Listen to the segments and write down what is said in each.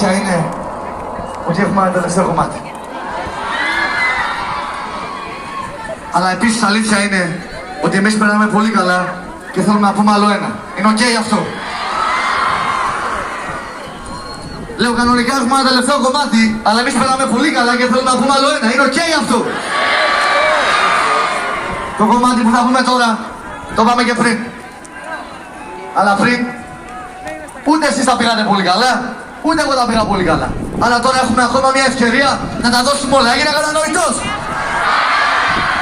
αλήθεια είναι ότι έχουμε ένα τελευταίο κομμάτι. Αλλά επίσης αλήθεια είναι ότι εμείς περνάμε πολύ καλά και θέλουμε να πούμε άλλο ένα. Είναι οκ αυτό? Λέω κανονικά έχουμε ένα τελευταίο κομμάτι, αλλά εμείς περνάμε πολύ καλά και θέλουμε να πούμε άλλο ένα. Είναι οκ αυτό? Το κομμάτι που θα πούμε τώρα, το πάμε και πριν. Αλλά πριν, ούτε εσείς τα πήγατε πολύ καλά, ούτε εγώ τα πήγα πολύ καλά. Αλλά τώρα έχουμε ακόμα μια ευκαιρία να τα δώσουμε όλα. Έγινε κατανοητός?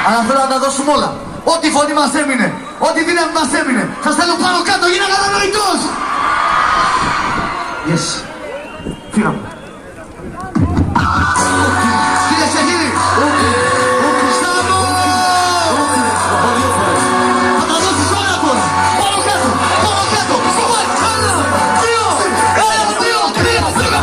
Αλλά θέλω να τα δώσουμε όλα. Ό,τι φωνή μας έμεινε, ό,τι δύναμη μας έμεινε, σας θέλω πάνω κάτω. Γίνε κατανοητός! Yes. Φύγαμε. Κυρίες και κύριοι, Σάμο! Θα τα δώσεις όλα τώρα. Πάνω κάτω, πάνω κάτω. Ένα, δύο, τρία, φύγα!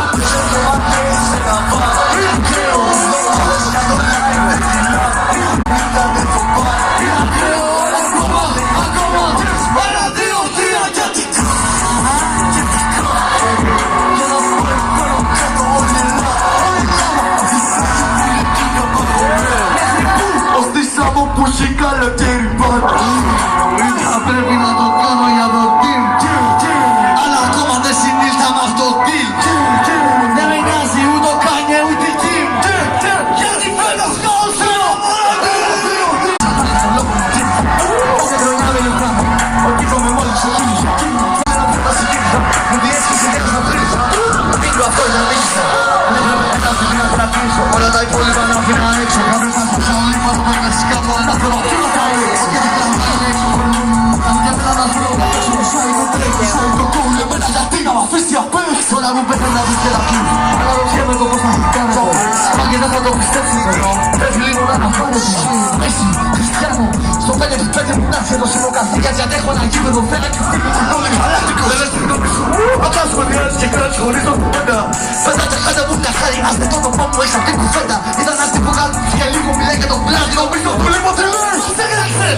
Καλοκαίρι πάντα θα πρέπει να το κάνω για το team. Αλλά ακόμα δεν συνήλθαμε αυτό το deal. Δεν με νοιάζει ούτε ο Κάνιε ούτε η Kim. Γιατί φέτος χαόσυνο. Όποια χρονιά με λεπτάμε, ότι είπαμε μόλις στο χείλι. Θέλω να φωτάσει κίνησα, μου διέσχισε και έχεις να βρίζα. Πίνω αυτό για να μίλησα. Αν έπρεπε μετά στην πίνα να πίσω, όλα τα υπόλοιπα να αφήνα έξω. Κάποιος να σπούσα όλοι πάνω με τα σκάφα. Να θέλω τώρα μου πέθανε να δεις και τα πίνεις. Αναρωτιέμαι το πώς θα σου κάνω. Μα και δεν θα το πιστέψεις. Πρέπει λίγο να αναφέρεσαι. Μέση, Χριστιανό. Στο 5x5 μου να έρθει εδώ συνοκαθήκας. Γιατί έχω ένα γήπεδο φέρα και στείλει την πόλη. Γαλάκτικο, δεν λες την κόπη σου. Απλά σου με διάζει και κράτης χωρίς το κουβέντα. Πέτα και πέντε μου τα χάρη. Ας δεν το τοπό μου έχεις αυτή κουβέντα. Ήταν αυτή που κάνει και λίγο μιλάει και το πλάτη. Νομίζω που λίγο τρελές. Δεν κράξε.